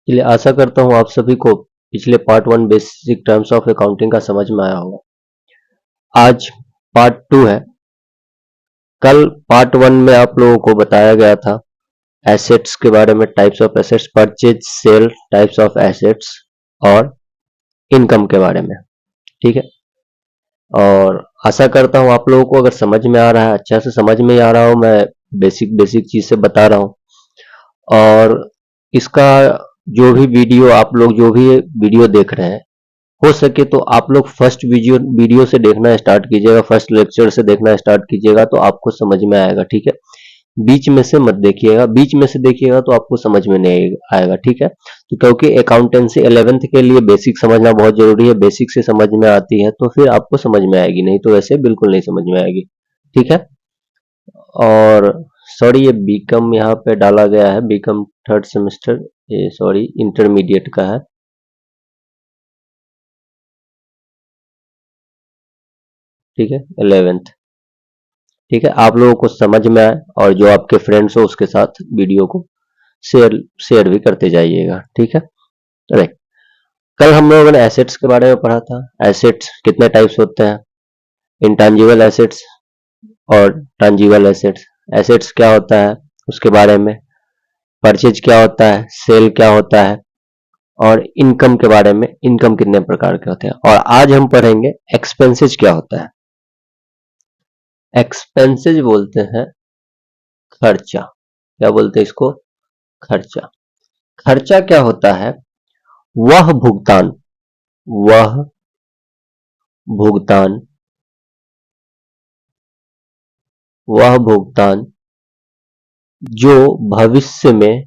चलिए, आशा करता हूँ आप सभी को पिछले part 1 basic terms of accounting का समझ में आया होगा। आज पार्ट 2 है। कल पार्ट 1 में आप लोगों को बताया गया था एसेट्स के बारे में, types of assets, purchase sale types of assets और इनकम के बारे में। ठीक है, और आशा करता हूँ आप लोगों को अगर समझ में आ रहा है, अच्छा से समझ में आ रहा हो। मैं बेसिक बेसिक चीज से बता रहा हूँ। और इसका जो भी वीडियो आप लोग जो भी वीडियो देख रहे हैं, हो सके तो आप लोग फर्स्ट वीडियो से देखना स्टार्ट कीजिएगा, फर्स्ट लेक्चर से देखना स्टार्ट कीजिएगा तो आपको समझ में आएगा। ठीक है, बीच में से मत देखिएगा, बीच में से देखिएगा तो आपको समझ में नहीं आएगा। ठीक है, तो क्योंकि अकाउंटेंसी 11th के लिए बेसिक समझना बहुत जरूरी है। बेसिक से समझ में आती है तो फिर आपको समझ में आएगी, नहीं तो ऐसे बिल्कुल नहीं समझ में आएगी। ठीक है, और सॉरी ये बीकॉम यहाँ पे डाला गया है, बीकॉम थर्ड सेमेस्टर, ये सॉरी इंटरमीडिएट का है। ठीक है, 11th। ठीक है, आप लोगों को समझ में आए और जो आपके फ्रेंड्स हो उसके साथ वीडियो को शेयर शेयर भी करते जाइएगा। ठीक है, राइट। कल हम लोगों ने एसेट्स के बारे में पढ़ा था। एसेट्स कितने टाइप्स होते हैं, इंटेंजिबल एसेट्स और टैंजिबल एसेट्स। एसेट्स क्या होता है उसके बारे में, परचेज क्या होता है, सेल क्या होता है, और इनकम के बारे में, इनकम कितने प्रकार के होते हैं। और आज हम पढ़ेंगे एक्सपेंसेस क्या होता है। एक्सपेंसेस बोलते हैं खर्चा। क्या बोलते हैं इसको, खर्चा। खर्चा क्या होता है, वह भुगतान, वह भुगतान, वह भुगतान जो भविष्य में,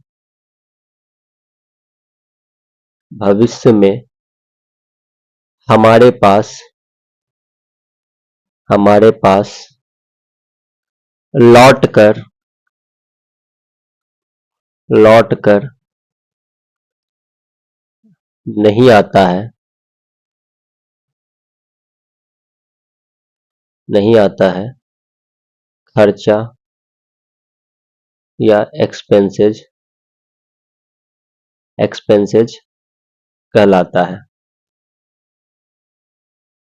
भविष्य में हमारे पास, हमारे पास लौट कर, लौट कर नहीं आता है, नहीं आता है, खर्चा या एक्सपेंसेज, एक्सपेंसेज कहलाता है,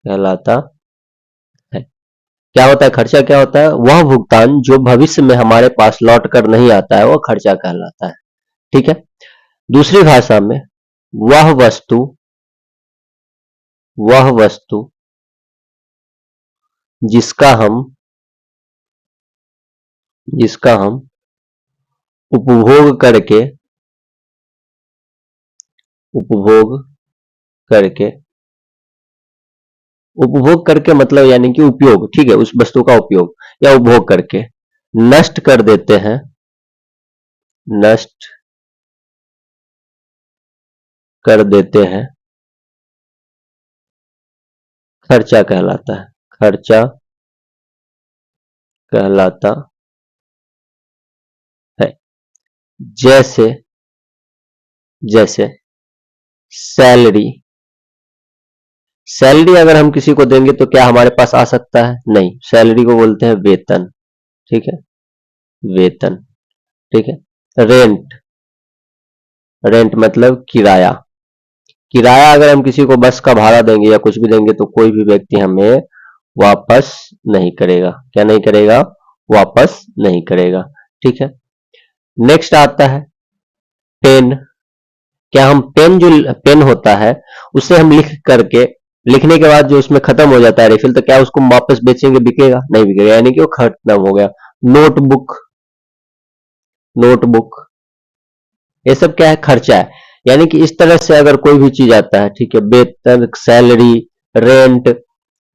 कहलाता है। क्या होता है खर्चा, क्या होता है, वह भुगतान जो भविष्य में हमारे पास लौट कर नहीं आता है, वह खर्चा कहलाता है। ठीक है, दूसरी भाषा में वह वस्तु, वह वस्तु जिसका हम, जिसका हम उपभोग करके, उपभोग करके, उपभोग करके मतलब यानी कि उपयोग, ठीक है, उस वस्तु का उपयोग या उपभोग करके नष्ट कर देते हैं, नष्ट कर देते हैं, खर्चा कहलाता है, खर्चा कहलाता है। जैसे, जैसे सैलरी, सैलरी अगर हम किसी को देंगे तो क्या हमारे पास आ सकता है, नहीं, सैलरी को बोलते हैं वेतन। ठीक है, वेतन। ठीक है, रेंट, रेंट मतलब किराया, किराया अगर हम किसी को बस का भाड़ा देंगे या कुछ भी देंगे तो कोई भी व्यक्ति हमें वापस नहीं करेगा। क्या नहीं करेगा, वापस नहीं करेगा। ठीक है, नेक्स्ट आता है पेन। क्या हम पेन, जो पेन होता है उसे हम लिख करके, लिखने के बाद जो उसमें खत्म हो जाता है रिफिल, तो क्या उसको वापस बेचेंगे, बिकेगा नहीं, बिकेगा, यानी कि वो खत्म हो गया। नोटबुक, नोटबुक, ये सब क्या है, खर्चा है। यानी कि इस तरह से अगर कोई भी चीज आता है, ठीक है, वेतन, सैलरी, रेंट,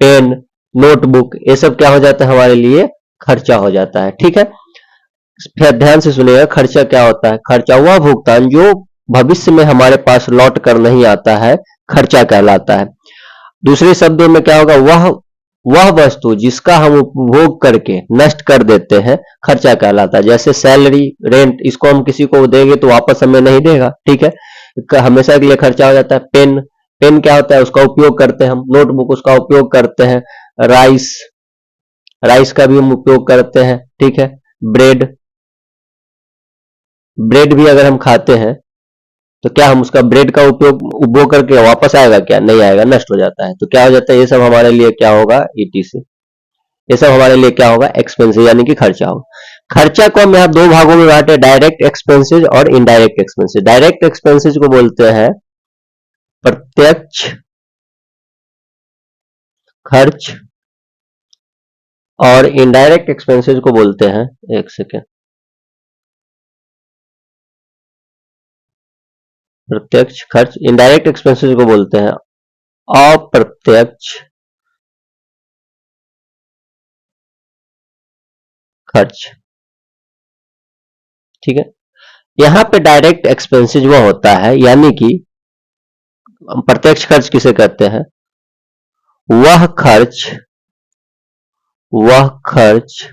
पेन, नोटबुक, ये सब क्या हो जाता है हमारे लिए, खर्चा हो जाता है। ठीक है, फिर ध्यान से सुनिएगा, खर्चा क्या होता है, खर्चा वह भुगतान जो भविष्य में हमारे पास लौट कर नहीं आता है, खर्चा कहलाता है। दूसरे शब्दों में क्या होगा, वह वस्तु जिसका हम उपभोग करके नष्ट कर देते हैं, खर्चा कहलाता है। जैसे सैलरी, रेंट, इसको हम किसी को देंगे तो वापस हमें नहीं देगा। ठीक है, हमेशा के लिए खर्चा हो जाता है। पेन, पेन क्या होता है, उसका उपयोग करते हैं हम। नोटबुक, उसका उपयोग करते हैं। राइस, राइस का भी हम उपयोग करते हैं। ठीक है, ब्रेड, ब्रेड भी अगर हम खाते हैं तो क्या हम उसका ब्रेड का उपभोग करके वापस आएगा? क्या नहीं आएगा, नष्ट हो जाता है। तो क्या हो जाता है, ये सब हमारे लिए क्या होगा, ईटीसी। ये सब हमारे लिए क्या होगा, एक्सपेंसेस यानी कि खर्चा होगा। खर्चा को हम यहाँ दो भागों में बांटे, डायरेक्ट एक्सपेंसेस और इनडायरेक्ट एक्सपेंसेस। डायरेक्ट एक्सपेंसेस को बोलते हैं प्रत्यक्ष खर्च, और इनडायरेक्ट एक्सपेंसेस को बोलते हैं, एक सेकेंड, प्रत्यक्ष खर्च। इनडायरेक्ट एक्सपेंसेस को बोलते हैं अप्रत्यक्ष खर्च। ठीक है। यहां पे डायरेक्ट एक्सपेंसेस वो होता है, यानी कि प्रत्यक्ष खर्च किसे कहते हैं, वह खर्च, वह खर्च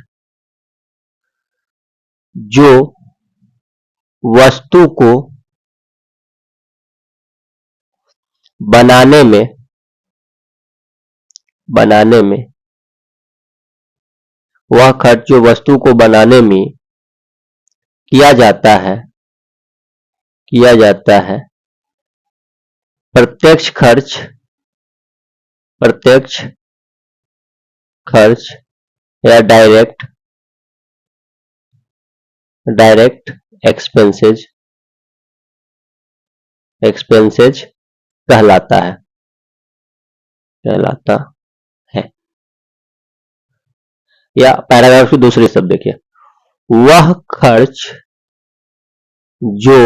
जो वस्तु को बनाने में, वह खर्च जो वस्तु को बनाने में किया जाता है, प्रत्यक्ष खर्च, या डायरेक्ट एक्सपेंसेस कहलाता है। या पैराग्राफ की दूसरी शब्द देखिए, वह खर्च जो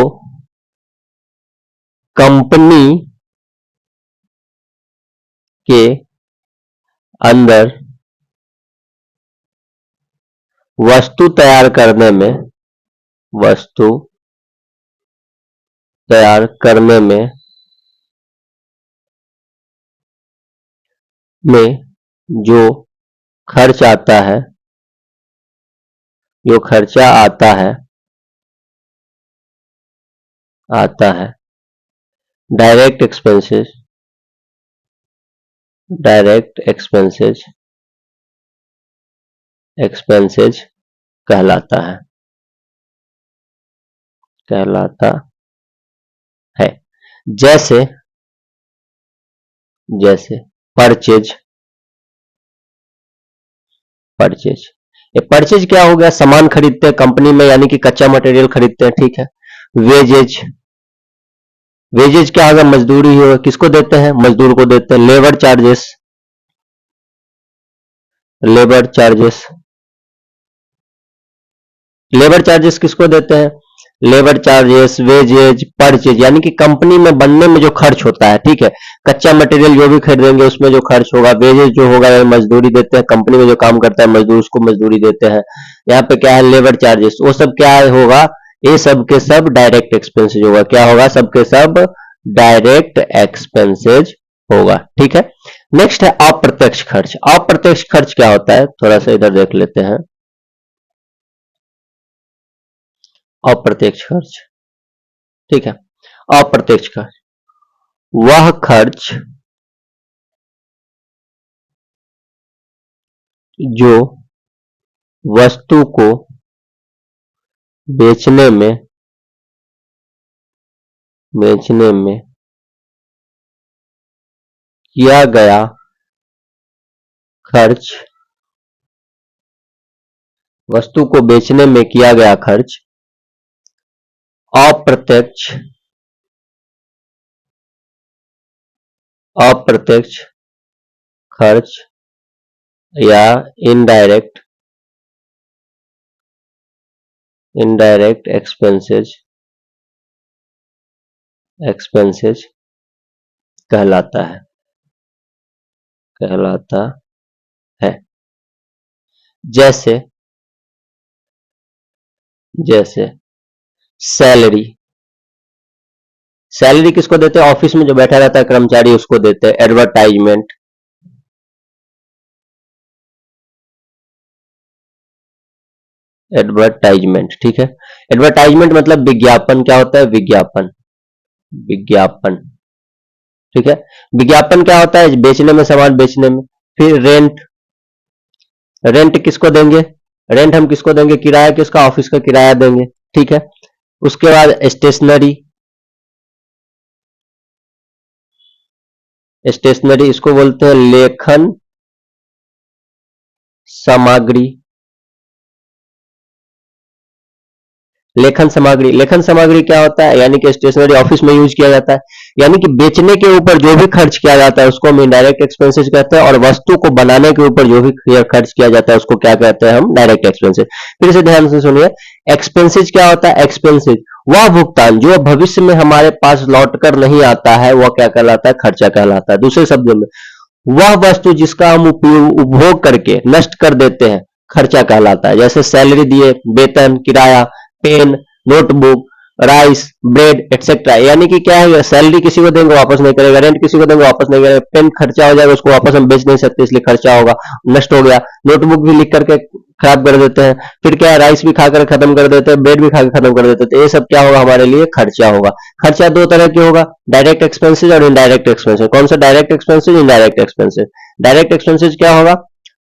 कंपनी के अंदर वस्तु तैयार करने में जो खर्च आता है, जो खर्चा आता है, डायरेक्ट एक्सपेंसेस कहलाता है। जैसे परचेज। ये परचेज क्या हो गया, सामान खरीदते हैं कंपनी में, यानी कि कच्चा मटेरियल खरीदते हैं। ठीक है। वेजेज क्या होगा, मजदूरी होगा, किसको देते हैं, मजदूर को देते हैं। लेबर चार्जेस किसको देते हैं, लेबर चार्जेस, वेजेज, परचेज, यानी कि कंपनी में बनने में जो खर्च होता है। ठीक है। कच्चा मटेरियल जो भी खरीदेंगे उसमें जो खर्च होगा, वेजेज जो होगा मजदूरी देते हैं, कंपनी में जो काम करता है मजदूर, उसको मजदूरी देते हैं। यहाँ पे क्या है, लेबर चार्जेस, वो सब क्या होगा, ये सब के सब डायरेक्ट एक्सपेंसेज होगा। क्या होगा, सबके सब डायरेक्ट एक्सपेंसेज होगा। ठीक है। नेक्स्ट है अप्रत्यक्ष खर्च। अप्रत्यक्ष खर्च क्या होता है, थोड़ा सा इधर देख लेते हैं। अप्रत्यक्ष खर्च, ठीक है। अप्रत्यक्ष खर्च वह खर्च जो वस्तु को बेचने में किया गया खर्च, वस्तु को बेचने में किया गया खर्च अप्रत्यक्ष खर्च या इनडायरेक्ट एक्सपेंसेज कहलाता है। जैसे सैलरी किसको देते हैं, ऑफिस में जो बैठा रहता है कर्मचारी उसको देते हैं। एडवर्टाइजमेंट, ठीक है। एडवर्टाइजमेंट मतलब विज्ञापन। क्या होता है, विज्ञापन। ठीक है। विज्ञापन क्या होता है, बेचने में, सामान बेचने में। फिर रेंट किसको देंगे, रेंट हम किसको देंगे, किराया किसका, ऑफिस का किराया देंगे। ठीक है। उसके बाद स्टेशनरी, स्टेशनरी इसको बोलते हैं लेखन सामग्री। लेखन सामग्री क्या होता है, यानी कि स्टेशनरी ऑफिस में यूज किया जाता है, यानी कि बेचने के ऊपर जो भी खर्च किया जाता है उसको हम इनडायरेक्ट एक्सपेंसेस कहते हैं, और वस्तु को बनाने के ऊपर जो भी खर्च किया जाता है उसको क्या कहते हैं हम, डायरेक्ट एक्सपेंसेस। फिर से ध्यान से सुनिए, एक्सपेंसेस क्या होता है, एक्सपेंसेस वह भुगतान जो भविष्य में हमारे पास लौट कर नहीं आता है वह क्या कहलाता है, खर्चा कहलाता है। दूसरे शब्दों में वह वस्तु जिसका हम उपभोग करके नष्ट कर देते हैं खर्चा कहलाता है। जैसे सैलरी दिए, वेतन, किराया, pen, notebook, rice, bread etcetera, यानी कि क्या है, सैलरी किसी को देंगे वापस नहीं करेगा, रेंट किसी को देंगे वापस नहीं करेगा, पेन खर्चा हो जाएगा उसको वापस हम बेच नहीं सकते इसलिए खर्चा होगा, नष्ट हो गया, नोटबुक भी लिख करके खराब कर देते हैं, फिर क्या है, राइस भी खाकर खत्म कर देते हैं, ब्रेड भी खाकर खत्म कर देते हैं, तो ये सब क्या होगा, हमारे लिए खर्चा होगा। खर्चा दो तरह के होगा, डायरेक्ट एक्सपेंसेस और इनडायरेक्ट एक्सपेंसेस। कौन सा, direct expenses, indirect expenses. Direct expenses क्या होगा,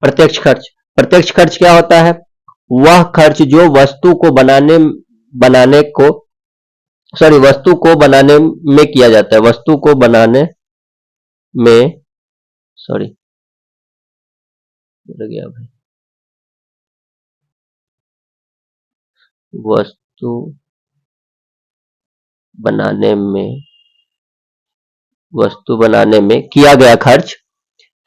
प्रत्यक्ष खर्च। प्रत्यक्ष खर्च क्या होता है, वह खर्च जो वस्तु को वस्तु को बनाने में किया जाता है, वस्तु को बनाने में, सॉरी गया भाई, वस्तु बनाने में किया गया खर्च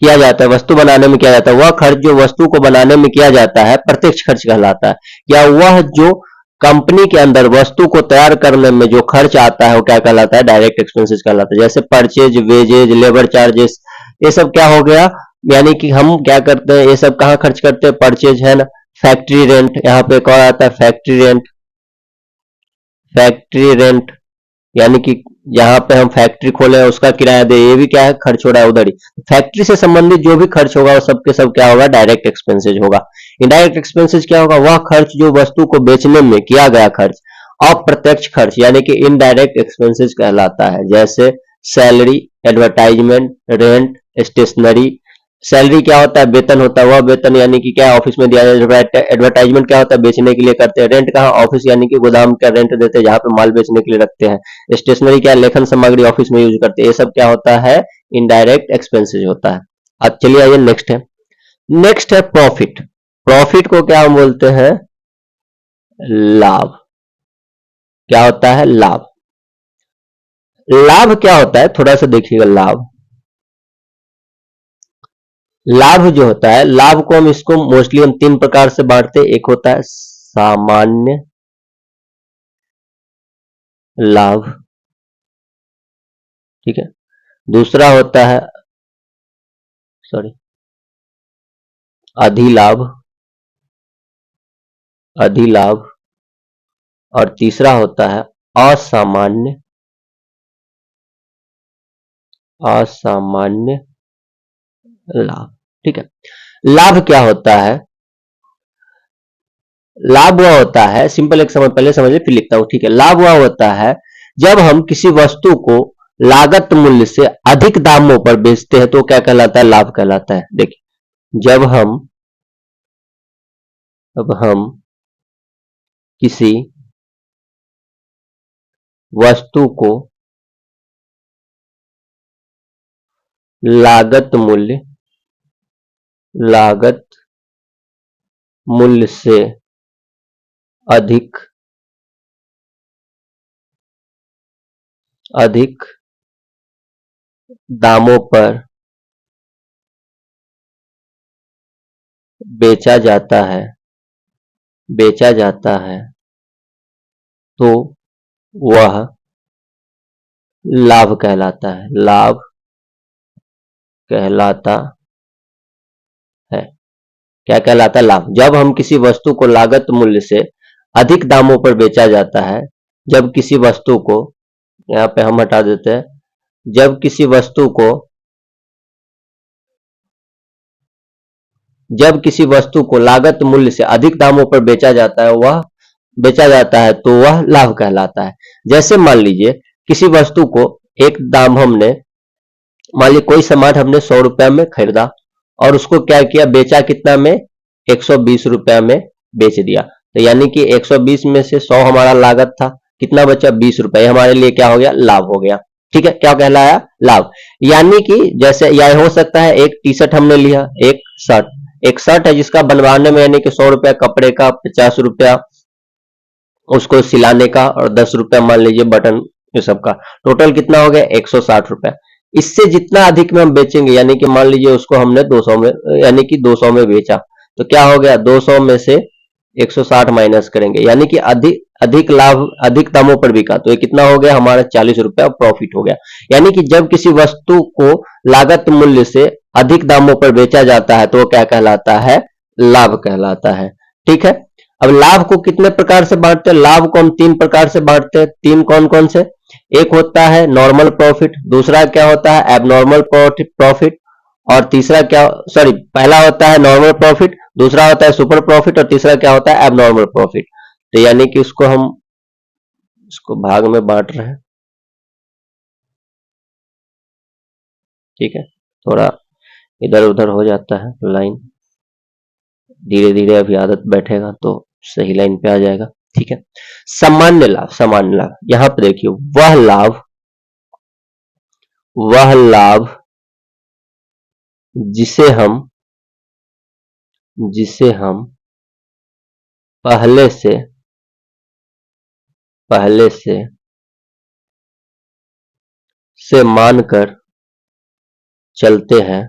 किया जाता है, वस्तु बनाने में किया जाता है, वह खर्च जो वस्तु को बनाने में किया जाता है प्रत्यक्ष खर्च कहलाता है। या वह जो कंपनी के अंदर वस्तु को तैयार करने में जो खर्च आता है वो क्या कहलाता है, डायरेक्ट एक्सपेंसेस कहलाता है। जैसे परचेज, वेजेज, लेबर चार्जेस, ये सब क्या हो गया, यानी कि हम क्या करते हैं, ये सब कहाँ खर्च करते हैं, परचेज है ना, फैक्ट्री रेंट, यहाँ पे कौन आता है, फैक्ट्री रेंट, यानी कि यहाँ पे हम फैक्ट्री खोले हैं उसका किराया दे, ये भी क्या है, खर्च हो रहा है उधर ही। फैक्ट्री से संबंधित जो भी खर्च होगा वो सब के सब क्या होगा, डायरेक्ट एक्सपेंसेस होगा। इनडायरेक्ट एक्सपेंसेस क्या होगा, वह खर्च जो वस्तु को बेचने में किया गया खर्च, अप्रत्यक्ष खर्च यानी कि इनडायरेक्ट एक्सपेंसेस कहलाता है। जैसे salary, advertisement, rent, stationery. Salary क्या होता है, वेतन होता है, वह वेतन यानी कि क्या, ऑफिस में दिया जाता है। एडवर्टाइजमेंट क्या होता है, बेचने के लिए करते हैं। रेंट कहाँ, ऑफिस यानी कि गोदाम का रेंट देते हैं जहां पे माल बेचने के लिए रखते हैं। स्टेशनरी क्या, लेखन सामग्री ऑफिस में यूज करते हैं। ये सब क्या होता है, इनडायरेक्ट एक्सपेंसेस होता है। अब चलिए आइए नेक्स्ट है प्रॉफिट। प्रॉफिट को क्या हम बोलते हैं, लाभ। क्या होता है, लाभ। लाभ क्या होता है, थोड़ा सा देखिएगा। लाभ जो होता है, लाभ को हम इसको मोस्टली हम तीन प्रकार से बांटते हैं। एक होता है सामान्य लाभ, ठीक है। दूसरा होता है अधिलाभ, और तीसरा होता है असामान्य लाभ, ठीक है। लाभ क्या होता है, लाभ वह होता है, सिंपल एक समझ, पहले समझिए फिर लिखता हूं, ठीक है। लाभ वह होता है जब हम किसी वस्तु को लागत मूल्य से अधिक दामों पर बेचते हैं तो क्या कहलाता है, लाभ कहलाता है। देखिए, अब हम किसी वस्तु को लागत मूल्य से अधिक दामों पर बेचा जाता है तो वह लाभ कहलाता है। लाभ कहलाता है, क्या कहलाता है, लाभ। जब हम किसी वस्तु को लागत मूल्य से अधिक दामों पर बेचा जाता है, जब किसी वस्तु को, यहाँ पे हम हटा देते हैं, जब किसी वस्तु को लागत मूल्य से अधिक दामों पर बेचा जाता है तो वह लाभ कहलाता है। जैसे मान लीजिए किसी वस्तु को एक दाम हमने, मान लीजिए कोई सामान हमने 100 रुपया में खरीदा और उसको क्या किया, बेचा कितना में, 120 रुपया में बेच दिया। तो यानी कि 120 में से 100 हमारा लागत था, कितना बचा, 20 रुपया, हमारे लिए क्या हो गया, लाभ हो गया। ठीक है, क्या कहलाया? लाभ। यानी कि जैसे यह हो सकता है एक टी शर्ट हमने लिया, एक शर्ट है जिसका बनवाने में यानी कि 100 रुपया कपड़े का, 50 रुपया उसको सिलाने का और 10 रुपया मान लीजिए बटन ये सब का, टोटल कितना हो गया? 160 रुपया। इससे जितना अधिक में हम बेचेंगे, यानी कि मान लीजिए उसको हमने 200 में, यानी कि 200 में बेचा, तो क्या हो गया? 200 में से 160 माइनस करेंगे, यानी कि अधिक अधिक लाभ, अधिक दामों पर बिका, तो ये कितना हो गया? हमारा 40 रुपया प्रॉफिट हो गया। यानी कि जब किसी वस्तु को लागत मूल्य से अधिक दामों पर बेचा जाता है तो वो क्या कहलाता है? लाभ कहलाता है। ठीक है। अब लाभ को कितने प्रकार से बांटते हैं? लाभ को हम 3 प्रकार से बांटते हैं। 3 कौन कौन से? एक होता है नॉर्मल प्रॉफिट, दूसरा क्या होता है? एबनॉर्मल प्रॉफिट, और तीसरा क्या, सॉरी, पहला होता है नॉर्मल प्रॉफिट, दूसरा होता है सुपर प्रॉफिट, और तीसरा क्या होता है? Abnormal profit. तो यानी कि उसको हम इसको भाग में बांट रहे हैं। ठीक है, थोड़ा इधर उधर हो जाता है लाइन, धीरे धीरे अभी आदत बैठेगा तो सही लाइन पे आ जाएगा। ठीक है। सामान्य लाभ, सामान्य लाभ, यहां पे देखिए, वह लाभ जिसे हम जिसे हम पहले से पहले से मानकर चलते हैं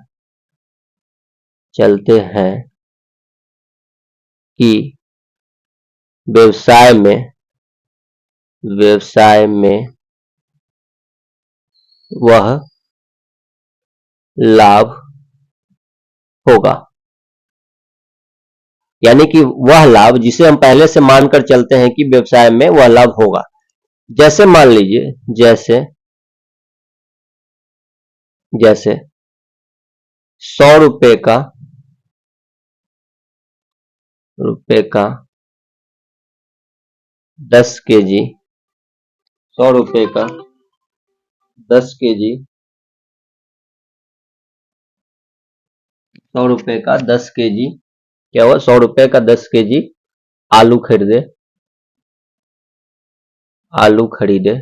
कि व्यवसाय में वह लाभ होगा। यानी कि वह लाभ जिसे हम पहले से मानकर चलते हैं कि व्यवसाय में वह लाभ होगा। जैसे मान लीजिए, जैसे 100 रुपए का 10 केजी, 100 रुपए का 10 केजी, 100 रुपए का 10 केजी क्या हुआ? 100 रुपए का 10 केजी आलू खरीदे,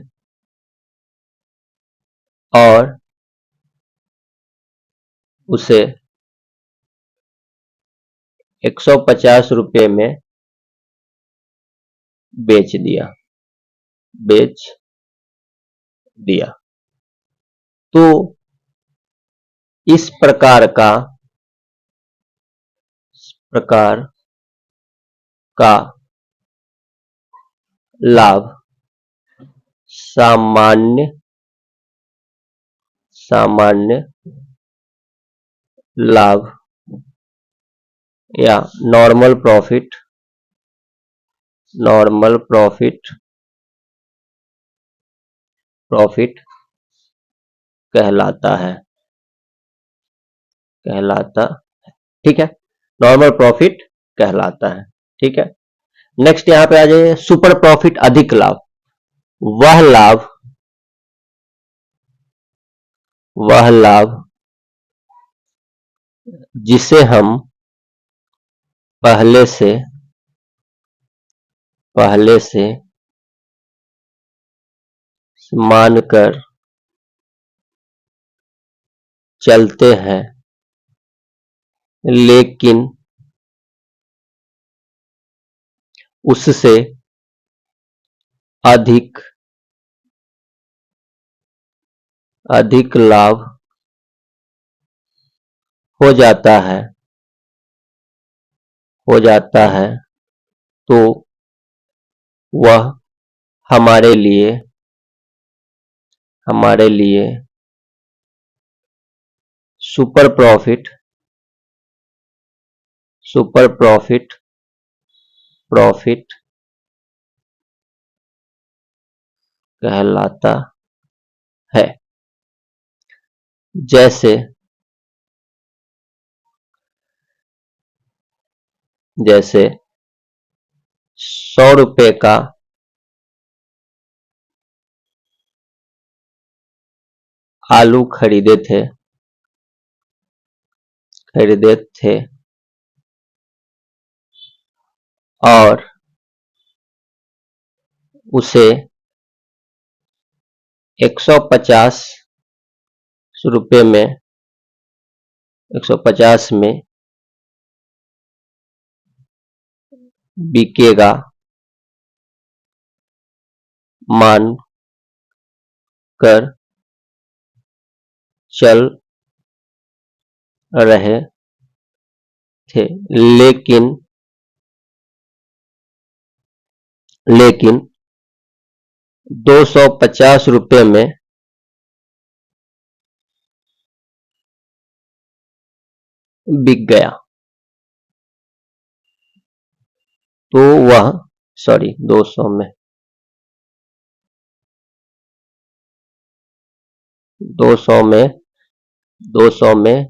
और उसे 150 रुपए में बेच दिया बेच दिया तो इस प्रकार का लाभ सामान्य लाभ या नॉर्मल प्रॉफिट कहलाता है। ठीक है, नॉर्मल प्रॉफिट कहलाता है। ठीक है। नेक्स्ट यहां पे आ जाइए, सुपर प्रॉफिट, अधिक लाभ। वह लाभ जिसे हम पहले से मानकर चलते हैं, लेकिन उससे अधिक लाभ हो जाता है तो वह हमारे लिए सुपर प्रॉफिट कहलाता है। जैसे 100 रुपए का आलू खरीदे थे और उसे 150 रुपये में 150 में बिकेगा मान कर चल रहे थे, लेकिन 250 रुपये में बिक गया, तो वह 200 में 200 में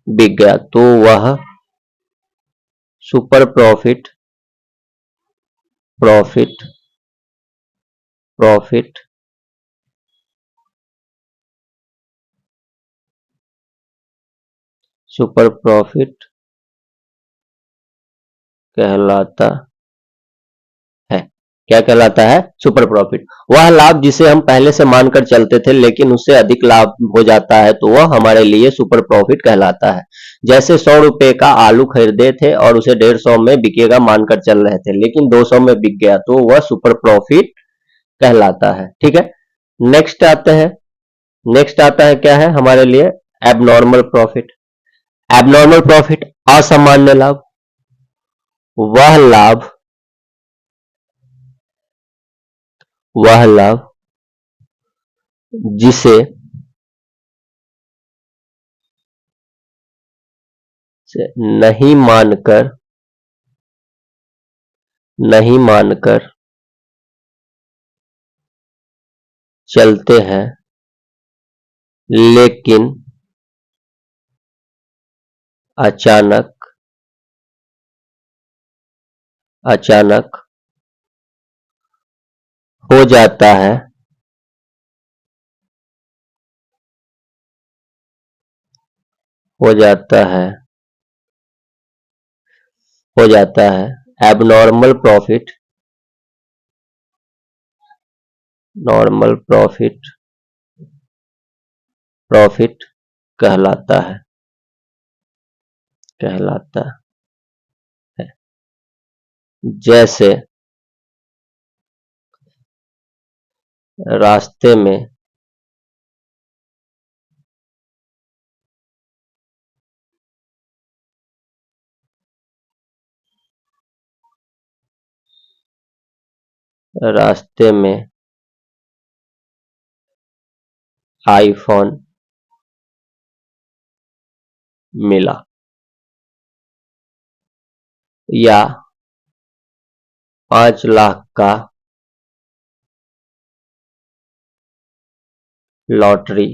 बिक गया, तो वह सुपर प्रॉफिट सुपर प्रॉफिट कहलाता है। क्या कहलाता है? Super profit. वह लाभ जिसे हम पहले से मानकर चलते थे लेकिन उससे अधिक लाभ हो जाता है तो वह हमारे लिए सुपर प्रॉफिट कहलाता है। जैसे 100 रुपए का आलू खरीदे थे और उसे 150 में बिकेगा मानकर चल रहे थे, लेकिन 200 में बिक गया तो वह सुपर प्रॉफिट कहलाता है। ठीक है, नेक्स्ट आता है क्या है हमारे लिए? Abnormal profit. एबनॉर्मल प्रॉफिट असामान्य लाभ। वह लाभ जिसे नहीं मानकर चलते हैं, लेकिन अचानक हो जाता है, एबनॉर्मल प्रॉफिट कहलाता है। जैसे रास्ते में आईफोन मिला या 5 लाख का लॉटरी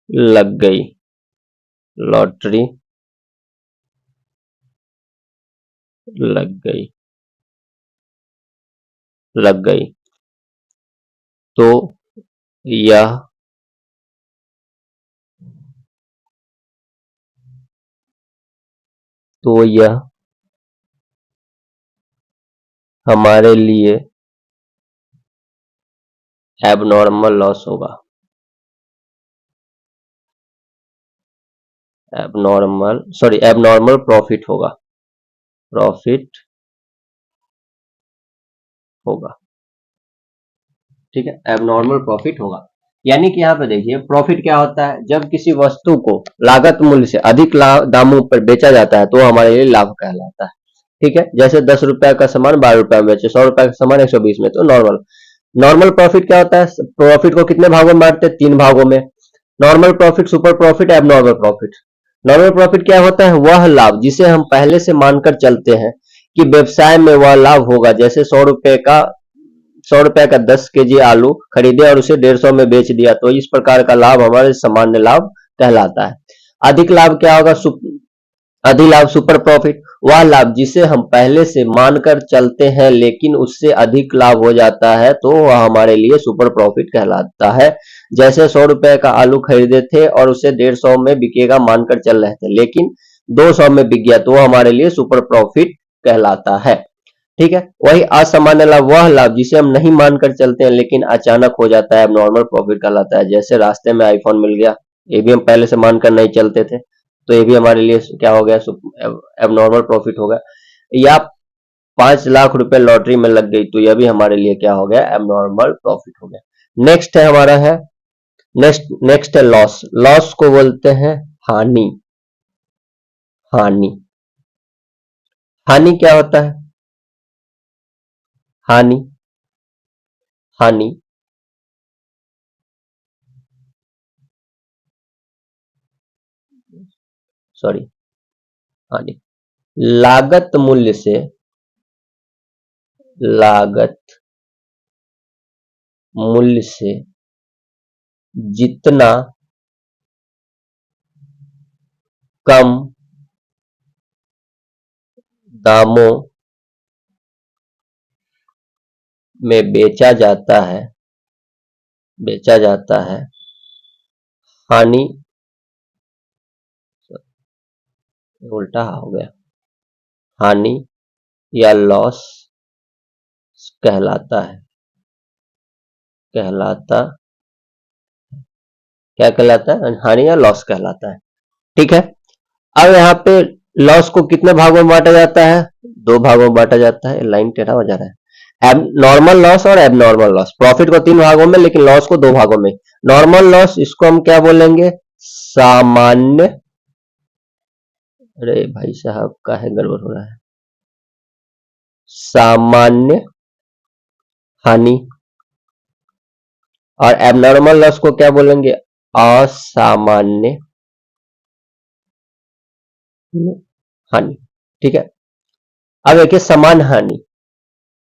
लग गई, तो यह हमारे लिए एबनॉर्मल लॉस होगा। एबनॉर्मल प्रॉफिट होगा। ठीक है, एबनॉर्मल प्रॉफिट होगा। यानी कि यहाँ पे देखिए प्रॉफिट क्या होता है? जब किसी वस्तु को लागत मूल्य से अधिक दामों पर बेचा जाता है तो हमारे लिए लाभ कहलाता है। ठीक है, जैसे 10 रुपए का सामान 12 रुपए में बेचे, 100 रुपए का सामान 120 में, तो नॉर्मल प्रॉफिट क्या होता है? प्रॉफिट को कितने भागों में बांटते हैं? 3 भागों में। Normal profit, super profit, abnormal profit. Normal profit क्या होता है? वह लाभ जिसे हम पहले से मानकर चलते हैं कि व्यवसाय में वह लाभ होगा। जैसे 100 रुपए का 10 केजी आलू खरीदे और उसे 150 में बेच दिया, तो इस प्रकार का लाभ हमारे सामान्य लाभ कहलाता है। अधिक लाभ क्या होगा? अधिक लाभ, सुपर प्रॉफिट। वह लाभ जिसे हम पहले से मानकर चलते हैं लेकिन उससे अधिक लाभ हो जाता है तो वह हमारे लिए सुपर प्रॉफिट कहलाता है। जैसे 100 रुपए का आलू खरीदे थे और उसे 150 में बिकेगा मानकर चल रहे थे, लेकिन 200 में बिक गया, तो वह हमारे लिए सुपर प्रॉफिट कहलाता है। ठीक है। वही असामान्य लाभ वह लाभ जिसे हम नहीं मानकर चलते हैं लेकिन अचानक हो जाता है, एबनॉर्मल प्रॉफिट कहलाता है। जैसे रास्ते में आईफोन मिल गया, ये भी हम पहले से मानकर नहीं चलते थे, तो ये भी हमारे लिए क्या हो गया, एबनॉर्मल प्रॉफिट हो गया। या 5 लाख रुपए लॉटरी में लग गई, तो यह भी हमारे लिए क्या हो गया, एबनॉर्मल प्रॉफिट हो गया। नेक्स्ट है हमारा है, नेक्स्ट है लॉस। लॉस को बोलते हैं हानि। हानि, हानि क्या होता है? हानि, हानि सॉरी, हानि लागत मूल्य से, लागत मूल्य से जितना कम दामों में बेचा जाता है, हानि, उल्टा हो गया, हानि या लॉस कहलाता है, कहलाता, क्या कहलाता है, हानि या लॉस कहलाता है। ठीक है। अब यहाँ पे लॉस को कितने भागों में बांटा जाता है? 2 भागों में बांटा जाता है। लाइन टेढ़ा हो जा रहा है। एब नॉर्मल लॉस और एबनॉर्मल लॉस। प्रॉफिट को 3 भागों में, लेकिन लॉस को 2 भागों में। नॉर्मल लॉस, इसको हम क्या बोलेंगे, सामान्य, अरे भाई साहब काहे गड़बड़ हो रहा है, सामान्य हानि। और एबनॉर्मल लॉस को क्या बोलेंगे, असामान्य हानि। ठीक है। अब देखिए समान हानि,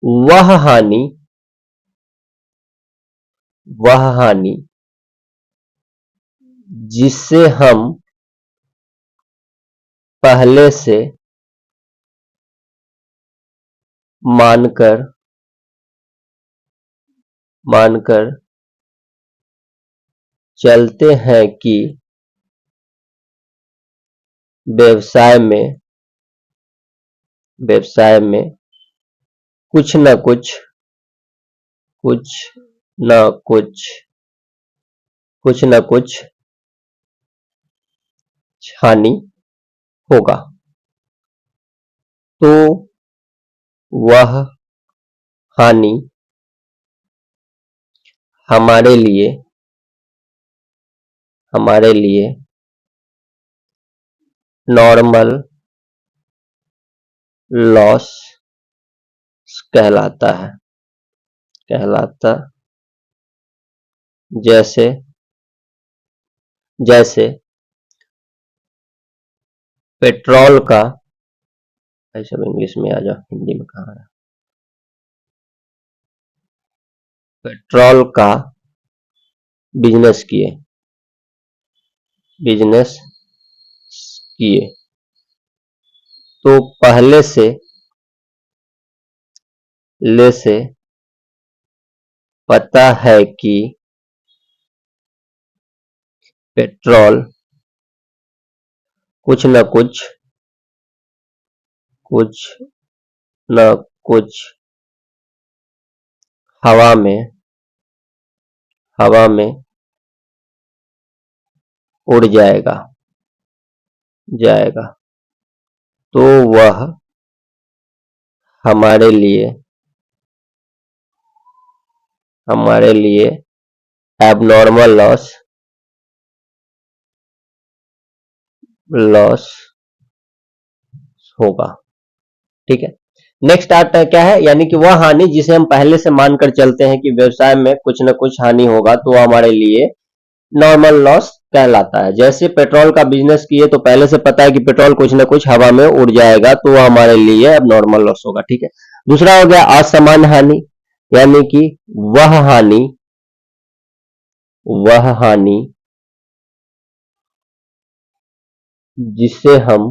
वह हानि, वह हानि जिससे हम पहले से मानकर मानकर चलते हैं कि व्यवसाय में कुछ न कुछ, कुछ न कुछ, कुछ न कुछ हानि होगा। तो वह हानि हमारे लिए नॉर्मल लॉस कहलाता है, कहलाता, जैसे जैसे पेट्रोल का, भाई सब इंग्लिश में आ जाओ, हिंदी में कहाँ है, पेट्रोल का बिजनेस किए, बिजनेस किए, तो पहले से पता है कि पेट्रोल कुछ न कुछ, कुछ न कुछ हवा में, हवा में उड़ जाएगा, जाएगा। तो वह हमारे लिए, हमारे लिए एबनॉर्मल लॉस होगा। ठीक है। नेक्स्ट आता है क्या है, यानी कि वह हानि जिसे हम पहले से मानकर चलते हैं कि व्यवसाय में कुछ न कुछ हानि होगा, तो वह हमारे लिए नॉर्मल लॉस कहलाता है। जैसे पेट्रोल का बिजनेस किए, तो पहले से पता है कि पेट्रोल कुछ न कुछ हवा में उड़ जाएगा, तो वह हमारे लिए अब नॉर्मल लॉस होगा। ठीक है। दूसरा हो गया असामान्य हानि, यानी कि वह हानि, वह हानि जिससे हम,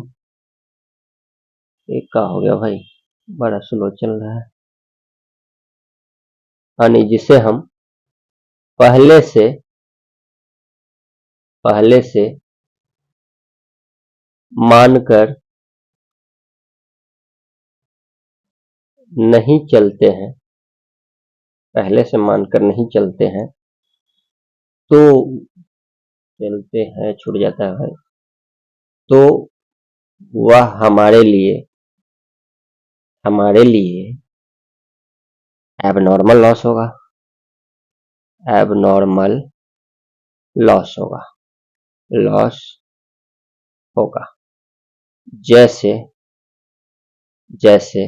एक का हो गया भाई, बड़ा स्लो चल रहा है, हानि जिसे हम पहले से पहले से मानकर नहीं चलते हैं, पहले से मानकर नहीं चलते हैं, तो चलते हैं छूट जाता है भाई, तो वह हमारे लिए एबनॉर्मल लॉस होगा, एबनॉर्मल लॉस होगा, लॉस होगा। जैसे जैसे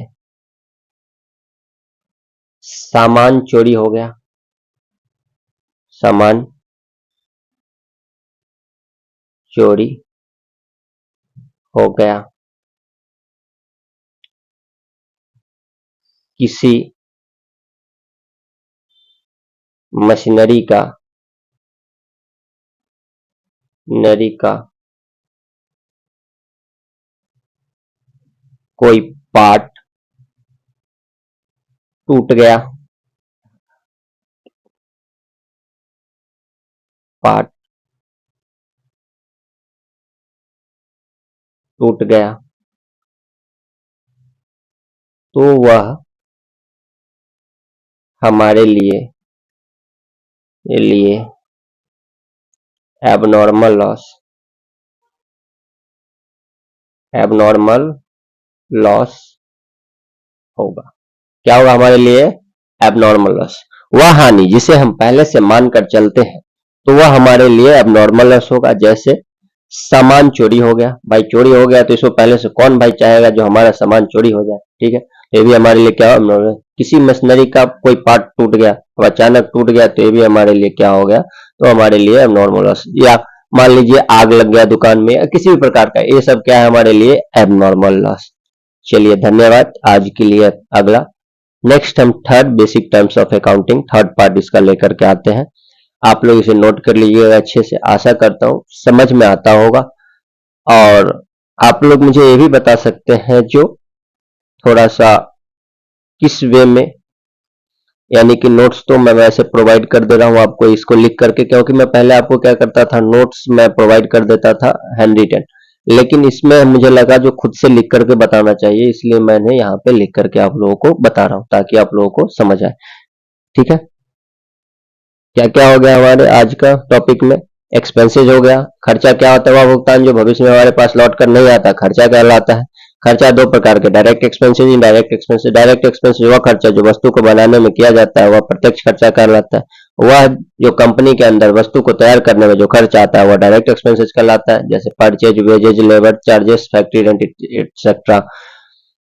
सामान चोरी हो गया, सामान चोरी हो गया, किसी मशीनरी का कोई पार्ट टूट गया, पार्ट टूट गया, तो वह हमारे लिए एबनॉर्मल लॉस होगा। क्या होगा हमारे लिए? Abnormal loss. वह हानि जिसे हम पहले से मानकर चलते हैं, तो वह हमारे लिए एबनॉर्मल लॉस होगा। जैसे सामान चोरी हो गया, भाई चोरी हो गया तो इसको पहले से कौन भाई चाहेगा जो हमारा सामान चोरी हो जाए, ठीक है। ये भी हमारे लिए क्या हो, किसी मशीनरी का कोई पार्ट टूट गया, अब अचानक टूट गया, तो ये भी हमारे लिए क्या हो गया, तो हमारे लिए एबनॉर्मल लॉस। या मान लीजिए आग लग गया दुकान में, या किसी भी प्रकार का, ये सब क्या है हमारे लिए एबनॉर्मल लॉस। चलिए धन्यवाद। आज के लिए अगला, नेक्स्ट हम third basic terms of accounting, third part इसका लेकर के आते हैं। आप लोग इसे नोट कर लीजिएगा अच्छे से, आशा करता हूं समझ में आता होगा। और आप लोग मुझे ये भी बता सकते हैं जो थोड़ा सा किस वे में, यानी कि नोट्स तो मैं वैसे प्रोवाइड कर दे रहा हूं आपको इसको लिख करके, क्योंकि मैं पहले आपको क्या करता था, नोट्स मैं प्रोवाइड कर देता था हैंड रिटन, लेकिन इसमें मुझे लगा जो खुद से लिख करके बताना चाहिए, इसलिए मैंने यहाँ पे लिख करके आप लोगों को बता रहा हूँ ताकि आप लोगों को समझ आए। ठीक है, क्या क्या हो गया हमारे आज का टॉपिक में? एक्सपेंसेस हो गया। खर्चा क्या होता है? वह भुगतान जो भविष्य में हमारे पास लौट कर नहीं आता, खर्चा कहलाता है। खर्चा दो प्रकार के, direct expenses, indirect expenses. Direct expenses वह खर्चा जो वस्तु को बनाने में किया जाता है, वह प्रत्यक्ष खर्चा कहलाता है। वह जो कंपनी के अंदर वस्तु को तैयार करने में जो खर्च आता है, वह डायरेक्ट एक्सपेंसेस कहलाता है। जैसे purchase, wages, labour charges, factory rent etcetera.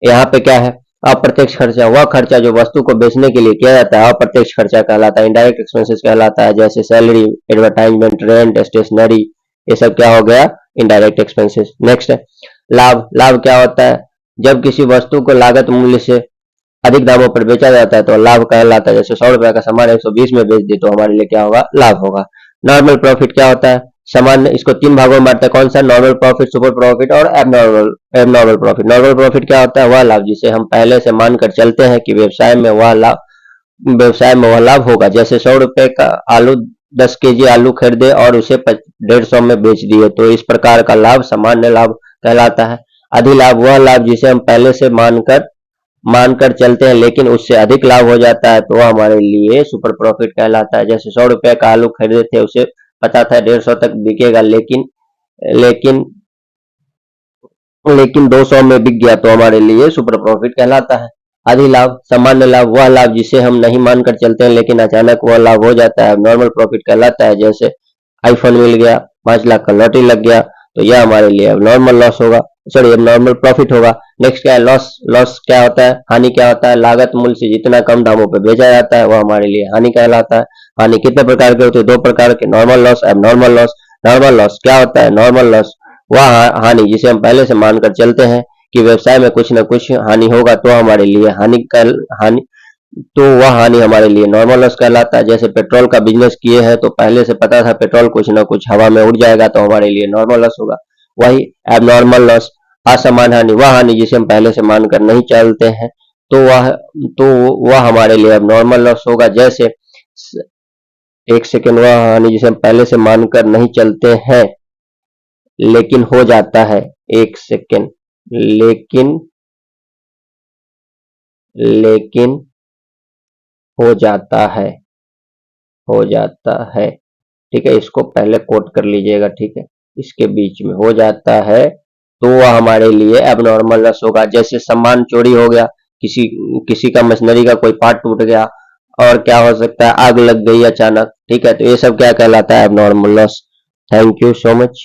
यहाँ पे क्या है? अप्रत्यक्ष खर्चा, वह खर्चा जो वस्तु को बेचने के लिए किया जाता है, अप्रत्यक्ष खर्चा कहलाता है, इनडायरेक्ट एक्सपेंसेस कहलाता है। जैसे सैलरी, एडवर्टाइजमेंट, रेंट, स्टेशनरी, ये सब क्या हो गया? Indirect expenses. नेक्स्ट है लाभ। लाभ क्या होता है? जब किसी वस्तु को लागत मूल्य से अधिक दामों पर बेचा जाता है तो लाभ कहलाता है। जैसे 100 रुपए का सामान 120 में बेच दी तो हमारे लिए क्या होगा? लाभ होगा। नॉर्मल प्रॉफिट क्या होता है? सामान्य, इसको तीन भागों में बांटते हैं। कौन सा? नॉर्मल प्रॉफिट, सुपर प्रॉफिट और एबनॉर्मल प्रॉफिट। नॉर्मल प्रॉफिट क्या होता है? वह लाभ जिसे हम पहले से मानकर चलते हैं कि व्यवसाय में वह लाभ होगा। जैसे 100 रुपए का आलू, 10 केजी आलू खरीदे और उसे 150 में बेच दिए, तो इस प्रकार का लाभ सामान्य लाभ कहलाता है। अधिलाभ वह लाभ जिसे हम पहले से मानकर चलते हैं लेकिन उससे अधिक लाभ हो जाता है, तो वह हमारे लिए सुपर प्रॉफिट कहलाता है। जैसे 100 रुपए का आलू खरीदे थे, उसे पता था 150 तक बिकेगा, लेकिन लेकिन लेकिन 200 में बिक गया, तो हमारे लिए सुपर प्रॉफिट कहलाता है। अधिलाभ, सामान्य लाभ वह लाभ जिसे हम नहीं मानकर चलते हैं लेकिन अचानक वह लाभ हो जाता है, नॉर्मल प्रॉफिट कहलाता है। जैसे आईफोन मिल गया, 5 लाख का लॉटरी लग गया, तो यह हमारे लिए अब नॉर्मल लॉस होगा, सॉरी अब नॉर्मल प्रॉफिट होगा। नेक्स्ट क्या है? लॉस। लॉस क्या होता है? हानि क्या होता है? लागत मूल्य से जितना कम दामों पर बेचा जाता है, वह हमारे लिए हानि कहलाता है। हानि कितने प्रकार के होते हैं? दो प्रकार के, नॉर्मल लॉस, अब नॉर्मल लॉस। नॉर्मल लॉस क्या होता है? नॉर्मल लॉस वह हानि जिसे हम पहले से मानकर चलते हैं कि व्यवसाय में कुछ न कुछ हानि होगा, तो हमारे लिए हानि तो वह हानि हमारे लिए नॉर्मल लॉस कहलाता है। जैसे पेट्रोल का बिजनेस किए हैं तो पहले से पता था पेट्रोल कुछ ना कुछ हवा में उड़ जाएगा, तो हमारे लिए नॉर्मल लॉस होगा। वही एबनॉर्मल लॉस, असमान हानि वह हानि जिसे हम पहले से मानकर नहीं चलते हैं, तो वह हमारे लिए एबनॉर्मल लॉस होगा। जैसे एक सेकेंड, वह हानि जिसे हम पहले से मानकर नहीं चलते हैं लेकिन हो जाता है, एक सेकेंड, लेकिन लेकिन हो जाता है, हो जाता है। ठीक है, इसको पहले कोट कर लीजिएगा। ठीक है, इसके बीच में हो जाता है तो वह हमारे लिए एबनॉर्मल लॉस होगा। जैसे सामान चोरी हो गया, किसी किसी का मशीनरी का कोई पार्ट टूट गया, और क्या हो सकता है, आग लग गई अचानक। ठीक है, तो ये सब क्या कहलाता है, abnormal loss. Thank you so much.